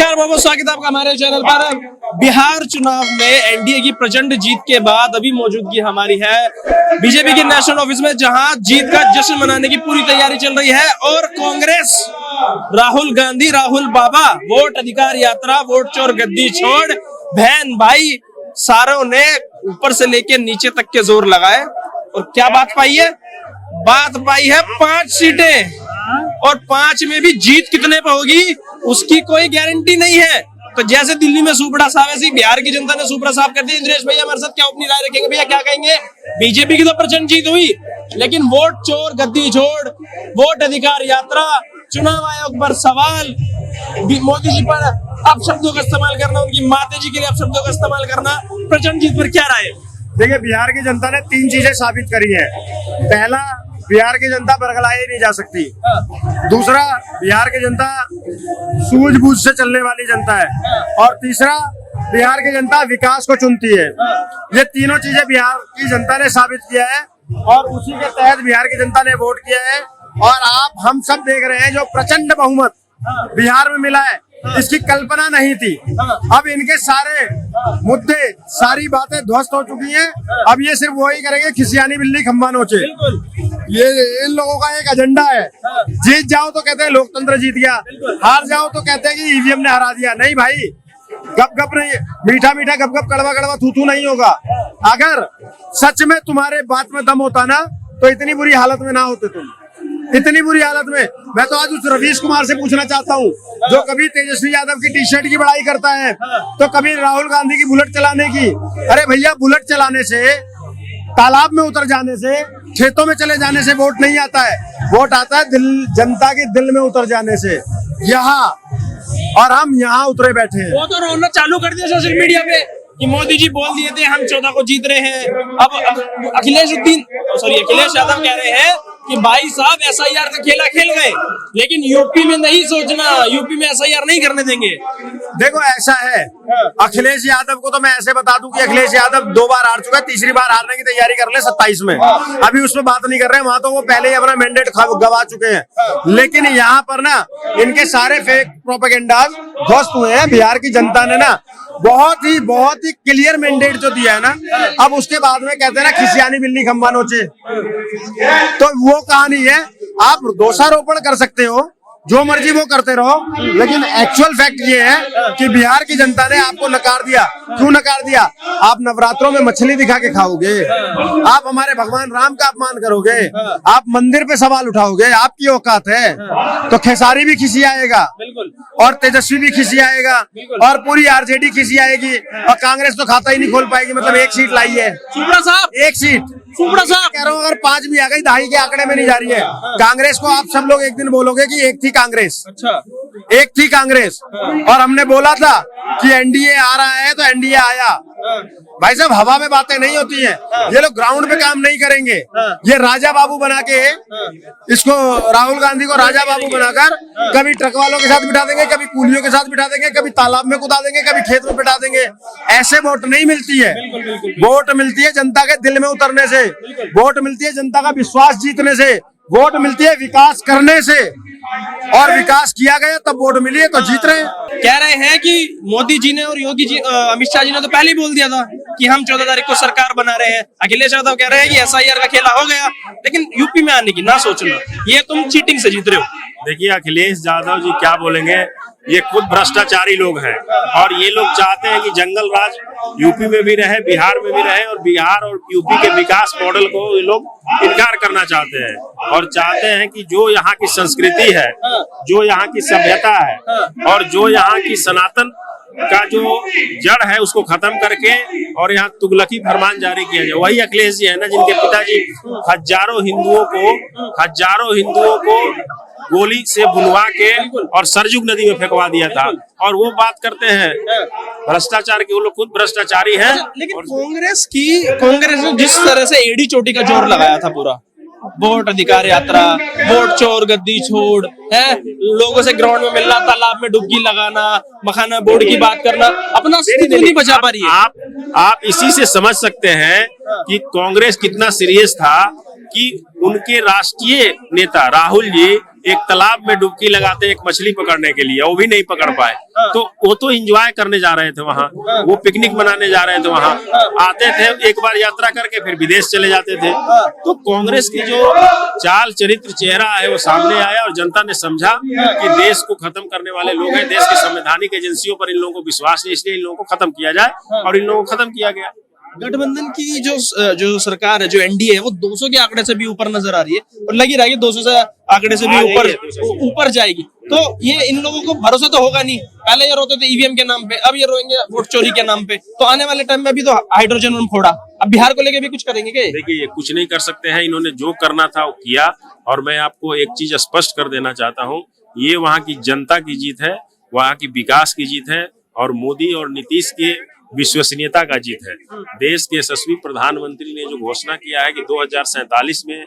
नमस्कार, बहुत बहुत स्वागत है आपका हमारे चैनल पर। बिहार चुनाव में एनडीए की प्रचंड जीत के बाद अभी मौजूदगी हमारी है बीजेपी के नेशनल ऑफिस में, जहां जीत का जश्न मनाने की पूरी तैयारी चल रही है। और कांग्रेस, राहुल गांधी, राहुल बाबा, वोट अधिकार यात्रा, वोट चोर गद्दी छोड़, बहन भाई सारों ने ऊपर से लेके नीचे तक के जोर लगाए। और क्या बात पाई है? बात पाई है 5 सीटें, और 5 में भी जीत कितने पे होगी उसकी कोई गारंटी नहीं है। तो जैसे दिल्ली में सुपड़ा साफ, ऐसे बिहार की जनता ने सुपड़ा साफ कर दिया। इंद्रेश भैया हमारे साथ क्या अपनी राय रखेंगे? भैया क्या कहेंगे? बीजेपी की तो प्रचंड जीत हुई, लेकिन वोट चोर गद्दी छोड़, वोट अधिकार यात्रा, चुनाव आयोग पर सवाल, मोदी जी पर अपशब्दों का इस्तेमाल करना, उनकी माता जी के लिए अपशब्दों का इस्तेमाल करना, प्रचंड जीत पर क्या राय है? देखिए, बिहार की जनता ने 3 चीजें साबित करी है। पहला, बिहार की जनता बरगलाई नहीं जा सकती। दूसरा, बिहार की जनता सूझबूझ से चलने वाली जनता है। और तीसरा, बिहार की जनता विकास को चुनती है। ये तीनों चीजें बिहार की जनता ने साबित किया है, और उसी के तहत बिहार की जनता ने वोट किया है। और आप हम सब देख रहे हैं जो प्रचंड बहुमत बिहार में मिला है, इसकी कल्पना नहीं थी। अब इनके सारे मुद्दे, सारी बातें ध्वस्त हो चुकी हैं। अब ये सिर्फ वही करेंगे, खिसियानी बिल्ली खंबा नोचे। ये इन लोगों का एक एजेंडा है। जीत जाओ तो कहते हैं लोकतंत्र जीत गया, हार जाओ तो कहते हैं कि ईवीएम ने हरा दिया। नहीं भाई, गप गप नहीं, मीठा मीठा गप गप, कड़वा कड़वा थू थू नहीं होगा। अगर सच में तुम्हारे बात में दम होता ना, तो इतनी बुरी हालत में ना होते तुम। इतनी बुरी हालत में मैं तो आज उस रवीश कुमार से पूछना चाहता हूँ, जो कभी तेजस्वी यादव की टी-शर्ट की बड़ाई करता है, तो कभी राहुल गांधी की बुलेट चलाने की। अरे भैया, बुलेट चलाने से, तालाब में उतर जाने से, खेतों में चले जाने से वोट नहीं आता है। वोट आता है जनता के दिल में उतर जाने से। यहाँ, और हम यहाँ उतरे बैठे हैं। वो तो रोना चालू कर दिया सोशल मीडिया पे कि मोदी जी बोल दिए थे हम 14 को जीत रहे हैं। अब अखिलेश यादव कह रहे हैं कि भाई साहब SIR का खेला खेल गए, लेकिन यूपी में नहीं सोचना, यूपी में SIR नहीं करने देंगे। देखो, ऐसा है, अखिलेश यादव को तो मैं ऐसे बता दूं कि अखिलेश यादव 2 बार हार चुका है, तीसरी बार हारने की तैयारी कर ले 27 में। अभी उसमें बात नहीं कर रहे हैं, वहां तो वो पहले ही अपना मैंडेट गवा चुके हैं। लेकिन यहाँ पर ना इनके सारे फेक प्रोपेगेंडाज ध्वस्त हुए हैं। बिहार की जनता ने ना बहुत ही क्लियर मैंडेट जो दिया है ना, अब उसके बाद में कहते हैं ना खिसियानी बिल्ली खंबा नोचे, तो वो कहानी है। आप दोषारोपण कर सकते हो, जो मर्जी वो करते रहो, लेकिन एक्चुअल फैक्ट ये है कि बिहार की जनता ने आपको नकार दिया। क्यों नकार दिया? आप नवरात्रों में मछली दिखा के खाओगे, आप हमारे भगवान राम का अपमान करोगे, आप मंदिर पे सवाल उठाओगे, आपकी औकात है। तो खेसारी भी खिसी आएगा, और तेजस्वी भी खिसी आएगा, और पूरी आरजेडी खिसी आएगी, और कांग्रेस तो खाता ही नहीं खोल पाएगी। मतलब 1 सीट लाई है, एक सीट कह रहा हूँ। अगर 5 भी आ गई, 2.5 के आंकड़े में नहीं जा रही है। कांग्रेस को आप सब लोग एक दिन बोलोगे कि एक थी कांग्रेस। अच्छा, एक थी कांग्रेस, और हमने बोला था कि एनडीए आ रहा है, तो एनडीए आया। भाई साहब, हवा में बातें नहीं होती हैं। ये लोग ग्राउंड पे काम नहीं करेंगे। ये राजा बाबू बना के, इसको राहुल गांधी को राजा बाबू बनाकर कभी ट्रक वालों के साथ बिठा देंगे, कभी कूलियों के साथ बिठा देंगे, कभी तालाब में कुदा देंगे, कभी खेत में बिठा देंगे। ऐसे वोट नहीं मिलती है। वोट मिलती है जनता के दिल में उतरने से, वोट मिलती है जनता का विश्वास जीतने से, वोट मिलती है विकास करने से। और विकास किया गया तब वोट मिली है, तो जीत रहे हैं। कह रहे हैं कि मोदी जी ने और योगी जी, अमित शाह जी ने तो पहले ही बोल दिया था कि हम 14 तारीख को सरकार बना रहे हैं। अखिलेश यादव कह रहे हैं कि SIR का खेला हो गया, लेकिन यूपी में आने की ना सोचना, ये तुम चीटिंग से जीत रहे हो। देखिए, अखिलेश यादव जी क्या बोलेंगे, ये खुद भ्रष्टाचारी लोग हैं, और ये लोग चाहते हैं कि जंगल राज यूपी में भी रहे, बिहार में भी रहे, और बिहार और यूपी के विकास मॉडल को ये लोग इनकार करना चाहते हैं। और चाहते हैं कि जो यहाँ की संस्कृति है, जो यहाँ की सभ्यता है, और जो यहाँ की सनातन का जो जड़ है, उसको खत्म करके और यहाँ तुगलकी फरमान जारी किया जाए। वही अखिलेश जी है ना, जिनके पिताजी हजारों हिंदुओं को गोली से बुलवा के और सरजुग नदी में फेंकवा दिया था। और वो बात करते हैं भ्रष्टाचार की, वो लोग खुद भ्रष्टाचारी हैं। लेकिन कांग्रेस ने जिस तरह से एड़ी चोटी का जोर लगाया था, पूरा वोट अधिकार यात्रा, वोट चोर गद्दी छोड़ है, लोगों से ग्राउंड में मिलना, तालाब में डुबकी लगाना, मखाना बोर्ड की बात करना, अपना स्थिति नहीं बचा पा रही है। आप इसी से समझ सकते हैं कि कांग्रेस कितना सीरियस था कि उनके राष्ट्रीय नेता राहुल जी एक तालाब में डुबकी लगाते एक मछली पकड़ने के लिए, वो भी नहीं पकड़ पाए। तो वो तो एंजॉय करने जा रहे थे वहाँ, वो पिकनिक मनाने जा रहे थे वहाँ, आते थे एक बार यात्रा करके फिर विदेश चले जाते थे। तो कांग्रेस की जो चाल चरित्र चेहरा है वो सामने आया और जनता ने समझा कि देश को खत्म करने वाले लोग हैं, देश की संवैधानिक एजेंसियों पर इन लोगों को विश्वास नहीं, इसलिए इन लोगों को खत्म किया जाए, और इन लोगों को खत्म किया गया। गठबंधन की जो सरकार है, जो एनडीए है, वो 200 के आंकड़े से भी ऊपर नजर आ रही है और लगी रही है 200 से आंकड़े से भी ऊपर जाएगी। तो ये इन लोगों को भरोसा तो होगा नहीं। पहले ये रोते थे ईवीएम के नाम पे, अब ये रोएंगे वोट चोरी के नाम पे। तो आने वाले टाइम में अभी तो हाइड्रोजन बम फोड़ा, अब बिहार को लेके भी कुछ करेंगे क्या? देखिए, ये कुछ नहीं कर सकते हैं, इन्होंने जो करना था वो किया। और मैं आपको एक चीज स्पष्ट कर देना चाहता हूँ, ये वहाँ की जनता की जीत है, वहाँ की विकास की जीत है, और मोदी और नीतीश के विश्वसनीयता का जीत है। देश के यशस्वी प्रधानमंत्री ने जो घोषणा किया है कि 2047 में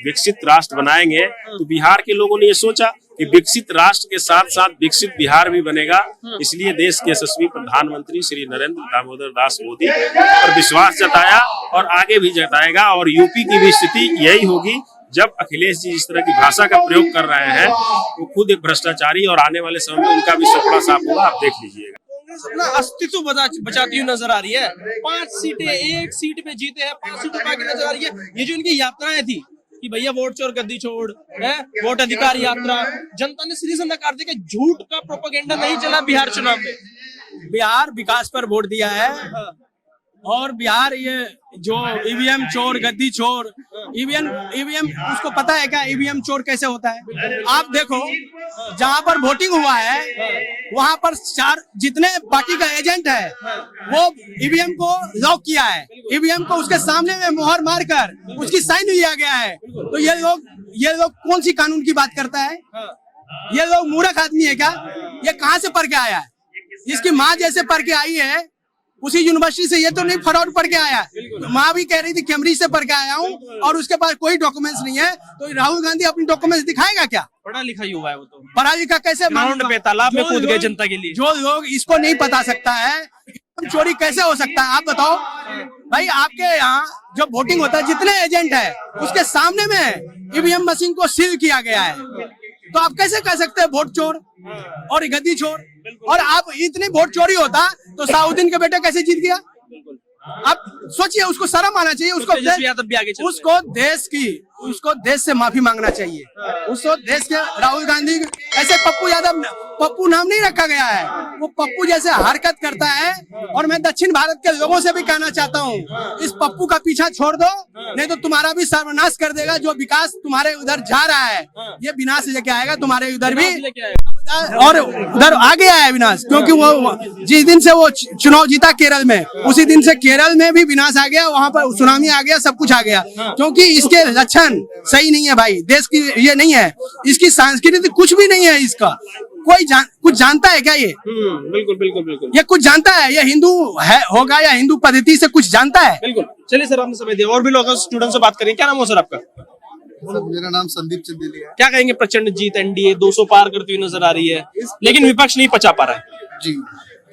विकसित राष्ट्र बनाएंगे, तो बिहार के लोगों ने ये सोचा कि विकसित राष्ट्र के साथ साथ विकसित बिहार भी बनेगा। इसलिए देश के यशस्वी प्रधानमंत्री श्री नरेंद्र दामोदर दास मोदी पर विश्वास जताया और आगे भी जताएगा। और यूपी की भी स्थिति यही होगी। जब अखिलेश जी इस तरह की भाषा का प्रयोग कर रहे हैं, वो खुद एक भ्रष्टाचारी, और आने वाले समय में उनका भी सपना साफ होगा, आप देख लीजिएगा। कांग्रेस अपना अस्तित्व बचाती हुई नजर आ रही है। 5 सीटें, एक सीट पे जीते हैं, 5 सीटें बाकी नजर आ रही है। ये जो इनकी यात्राएं थी कि भैया वोट चोर गद्दी छोड़ है, वोट अधिकार यात्रा, जनता ने सीधे से नकार दिया कि झूठ का प्रोपेगेंडा नहीं चला बिहार चुनाव में। बिहार विकास पर वोट दिया है और बिहार ये जो ईवीएम चोर गद्दी चोर, ईवीएम उसको पता है क्या ईवीएम चोर कैसे होता है? आप देखो जहां पर वोटिंग हुआ है वहां पर 4 जितने पार्टी का एजेंट है वो ईवीएम को लॉक किया है, ईवीएम को उसके सामने में मोहर मारकर उसकी साइन लिया गया है। तो ये लोग कौन सी कानून की बात करता है? ये लोग मूर्ख आदमी है क्या? ये कहाँ से पढ़ के आया है? इसकी माँ जैसे पढ़ के आई है उसी यूनिवर्सिटी से, ये तो नहीं फरौड पढ़ के आया। माँ भी कह रही थी कैम्ब्रिज से पढ़ के आया हूँ और उसके पास कोई डॉक्यूमेंट्स नहीं है। तो राहुल गांधी अपनी डॉक्यूमेंट्स दिखाएगा क्या? पढ़ा लिखा ही हुआ है वो तो। पढ़ा लिखा कैसे? ग्राउंड पे तालाब में कूद गए जनता के लिए। जो लोग इसको नहीं बता सकता है चोरी कैसे हो सकता है? आप बताओ भाई, आपके यहाँ जो वोटिंग होता है जितने एजेंट है उसके सामने में ईवीएम मशीन को सील किया गया है, तो आप कैसे कह सकते हैं वोट चोर और गद्दी चोर? और आप इतनी वोट चोरी होता तो साउद्दीन के बेटे कैसे जीत गया? आप सोचिए, उसको शर्म आना चाहिए, उसको देश से माफी मांगना चाहिए, उसको देश के राहुल गांधी ऐसे पप्पू यादव, पप्पू नाम नहीं रखा गया है, वो पप्पू जैसे हरकत करता है। और मैं दक्षिण भारत के लोगों से भी कहना चाहता हूँ, इस पप्पू का पीछा छोड़ दो, नहीं तो तुम्हारा भी सर्वनाश कर देगा। जो विकास तुम्हारे उधर जा रहा है ये विनाश लेके आएगा, तुम्हारे उधर भी और उधर आ गया है विनाश। क्योंकि वो जिस दिन से वो चुनाव जीता केरल में, उसी दिन से केरल में भी विनाश आ गया, वहां पर सुनामी आ गया, सब कुछ आ गया। क्योंकि इसके लक्षण सही नहीं है भाई, देश की ये नहीं है, इसकी संस्कृति कुछ भी नहीं है। इसका कोई कुछ जानता है क्या? ये बिल्कुल ये कुछ जानता है? ये हिंदू है होगा या हिंदू पद्धति से कुछ जानता है? बिल्कुल। चलिए सर, आपने समय दिया। और भी लोग स्टूडेंट से बात करें। क्या नाम हो सर आपका? सर, मेरा नाम संदीप चंदेली है। क्या कहेंगे? प्रचंड जीत, एनडीए 200 पार करती हुई नजर आ रही है, लेकिन विपक्ष नहीं पचा पा रहा है। जी,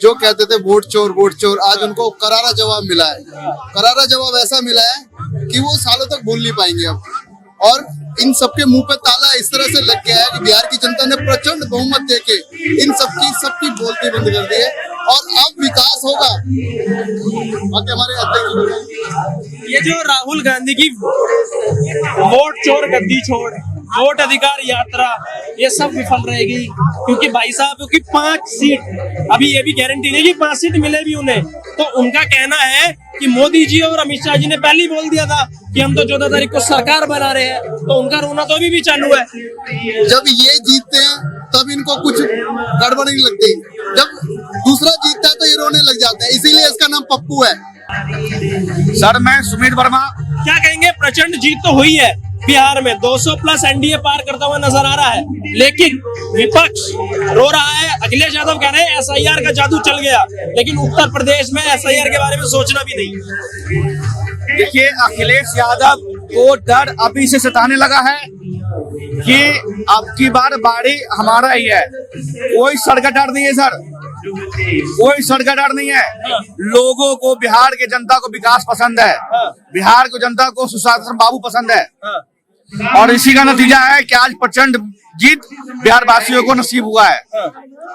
जो कहते थे वोट चोर, आज उनको करारा जवाब मिला है। करारा जवाब ऐसा मिला है कि वो सालों तक बोल नहीं पाएंगे अब। और इन सबके मुंह पे ताला इस तरह से लग गया है कि बिहार की जनता ने प्रचंड बहुमत देके इन सबकी बोलती बंद कर दी है। और अब विकास होगा। बाकी हमारे अध्यक्ष, ये जो राहुल गांधी की वोट चोर गद्दी छोड़, वोट अधिकार यात्रा, ये सब विफल रहेगी। क्योंकि भाई साहब की 5 सीट, अभी ये भी गारंटी नहीं कि 5 सीट मिले भी उन्हें। तो उनका कहना है कि मोदी जी और अमित शाह जी ने पहले ही बोल दिया था कि हम तो 14 तारीख को सरकार बना रहे हैं। तो उनका रोना तो अभी भी चालू है। जब ये जीतते हैं तब इनको कुछ गड़बड़ नहीं लगती, जब दूसरा जीतता है तो ये रोने लग जाते हैं। इसीलिए इसका नाम पप्पू है। सर, मैं सुमित वर्मा। क्या कहेंगे? प्रचंड जीत तो हुई है बिहार में, 200 प्लस एनडीए पार करता हुआ नजर आ रहा है, लेकिन विपक्ष रो रहा है। अखिलेश यादव कह रहे हैं एसआईआर का जादू चल गया, लेकिन उत्तर प्रदेश में एसआईआर के बारे में सोचना भी नहीं। देखिए, अखिलेश यादव को डर अभी से सताने लगा है कि अब की बार बारी हमारा ही है। कोई सड़गटार नहीं है सर, कोई सड़गटार नहीं है। लोगों को, बिहार के जनता को विकास पसंद है, बिहार को जनता को सुशासन बाबू पसंद है। और इसी का नतीजा है कि आज प्रचंड जीत बिहार वासियों को नसीब हुआ है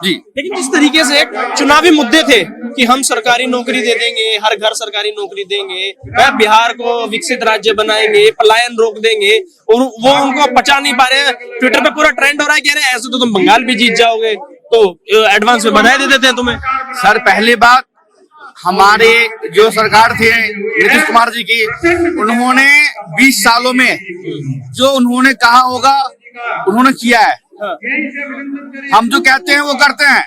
जी। लेकिन जिस तरीके से चुनावी मुद्दे थे कि हम सरकारी नौकरी दे देंगे, हर घर सरकारी नौकरी देंगे, बिहार को विकसित राज्य बनाएंगे, पलायन रोक देंगे, और वो उनको पचा नहीं पा रहे। ट्विटर पे पूरा ट्रेंड हो रहा है, कह रहे हैं ऐसे तो तुम बंगाल भी जीत जाओगे, तो एडवांस में बधाई दे देते हैं तुम्हें। सर पहली बात, हमारे जो सरकार थे नीतीश कुमार जी की, उन्होंने 20 सालों में जो उन्होंने कहा होगा उन्होंने किया है। हम जो कहते हैं वो करते हैं।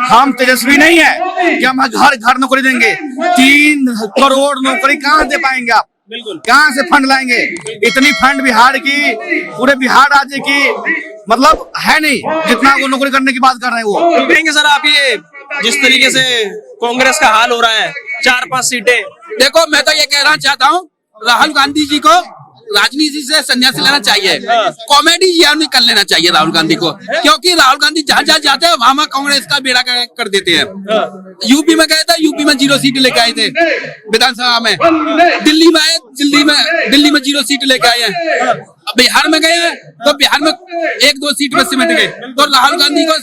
हम तेजस्वी नहीं है कि हम घर घर नौकरी देंगे। 3 करोड़ नौकरी कहाँ दे पाएंगे आप? बिल्कुल। कहाँ से फंड लाएंगे? इतनी फंड बिहार की, पूरे बिहार राज्य की मतलब है नहीं जितना वो नौकरी करने की बात कर रहे हैं वो। कहेंगे सर आप ये जिस तरीके से कांग्रेस का हाल हो रहा है, 4-5 सीटें, देखो मैं तो ये कहना चाहता हूँ, राहुल गांधी जी को राजनीति से संन्यास लेना चाहिए। कॉमेडी यानी कर लेना चाहिए राहुल गांधी को, क्योंकि राहुल गांधी जहाँ जहाँ जाते हैं वहाँ कांग्रेस का बेड़ा कर देते हैं। यूपी में गए थे, यूपी में 0 सीट लेके आए थे विधानसभा में। दिल्ली में आए, दिल्ली में 0 सीट लेके आए हैं। बिहार में गए हैं तो बिहार में 1-2 सीट में सिमट गए। तो राहुल गांधी को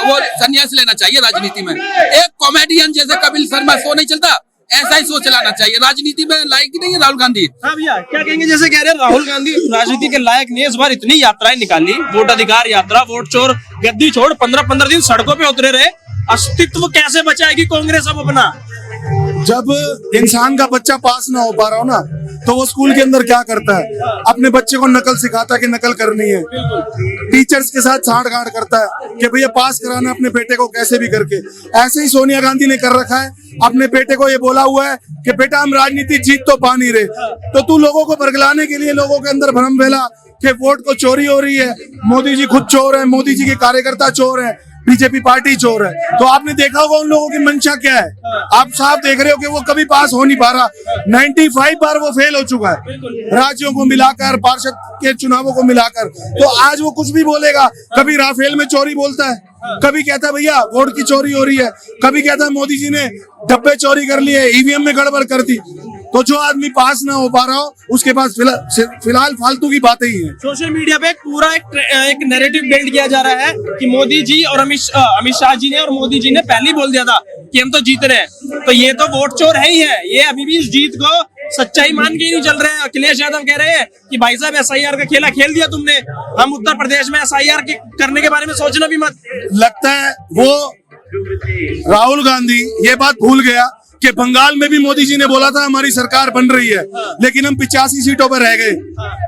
वो संन्यास लेना चाहिए राजनीति में। एक कॉमेडियन जैसे कपिल शर्मा शो नहीं चलता, ऐसा ही सोच लाना चाहिए। राजनीति में लायक ही नहीं है राहुल गांधी। हाँ भैया क्या कहेंगे, जैसे कह रहे हैं राहुल गांधी राजनीति के लायक नहीं है। इस बार इतनी यात्राएं निकाली, वोट अधिकार यात्रा, वोट चोर गद्दी छोड़, 15-15 दिन सड़कों पे उतरे रहे। अस्तित्व कैसे बचाएगी कांग्रेस अब अपना? जब इंसान का बच्चा पास ना हो पा रहा हो ना, तो वो स्कूल के अंदर क्या करता है? अपने बच्चे को नकल सिखाता है कि नकल करनी है। टीचर्स के साथ छांट गांठ करता है कि भैया पास कराना अपने बेटे को कैसे भी करके। ऐसे ही सोनिया गांधी ने कर रखा है। अपने बेटे को ये बोला हुआ है कि बेटा हम राजनीति जीत तो पा नहीं रहे, तो तू लोगों को बरगलाने के लिए लोगों के अंदर भ्रम फैला कि वोट को चोरी हो रही है, मोदी जी खुद चोर है, मोदी जी के कार्यकर्ता चोर है, बीजेपी पार्टी चोर है। तो आपने देखा होगा उन लोगों की मंशा क्या है। आप साफ देख रहे हो कि वो कभी पास हो नहीं पा रहा। 95 बार वो फेल हो चुका है, राज्यों को मिलाकर, पार्षद के चुनावों को मिलाकर। तो आज वो कुछ भी बोलेगा। कभी राफेल में चोरी बोलता है, कभी कहता है भैया वोट की चोरी हो रही है, कभी कहता है मोदी जी ने डब्बे चोरी कर लिए, ईवीएम में गड़बड़ कर दी। तो जो आदमी पास ना हो पा रहा हो उसके पास फिलहाल फालतू की बातें ही हैं। सोशल मीडिया पे पूरा एक नैरेटिव बिल्ड किया जा रहा है कि मोदी जी और अमित शाह जी ने और मोदी जी ने पहले ही बोल दिया था कि हम तो जीत रहे हैं। तो ये तो वोट चोर है ही है। ये अभी भी इस जीत को सच्चाई मान के ही नहीं चल रहे हैं। अखिलेश यादव कह रहे हैं कि भाई साहब SIR का खेला खेल दिया तुमने, हम उत्तर प्रदेश में SIR करने के बारे में सोचना भी मत। लगता है वो राहुल गांधी ये बात भूल गया कि बंगाल में भी मोदी जी ने बोला था हमारी सरकार बन रही है, लेकिन हम 85 सीटों पर रह गए।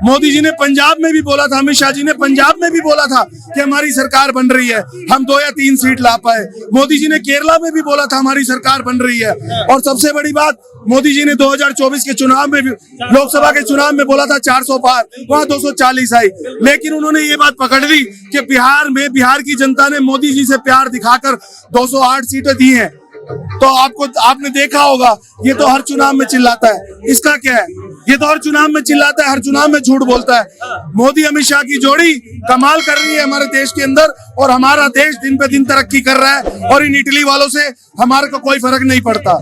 मोदी जी ने पंजाब में भी बोला था, अमित शाह जी ने पंजाब में भी बोला था कि हमारी सरकार बन रही है, हम 2 या 3 सीट ला पाए। मोदी जी ने केरला में भी बोला था हमारी सरकार बन रही है। और सबसे बड़ी बात, मोदी जी ने 2024 के चुनाव में भी, लोकसभा के चुनाव में बोला था 400 पार, वहां 240 आई। लेकिन उन्होंने ये बात पकड़ ली कि बिहार की जनता ने मोदी जी से प्यार दिखाकर 208 सीटें दी हैं। तो आपने देखा होगा, ये तो हर चुनाव में चिल्लाता है। इसका क्या है? ये तो हर चुनाव में चिल्लाता है, हर चुनाव में झूठ बोलता है। मोदी अमित शाह की जोड़ी कमाल कर रही है हमारे देश के अंदर, और हमारा देश दिन पे दिन तरक्की कर रहा है, और इन इटली वालों से हमारे को कोई फर्क नहीं पड़ता।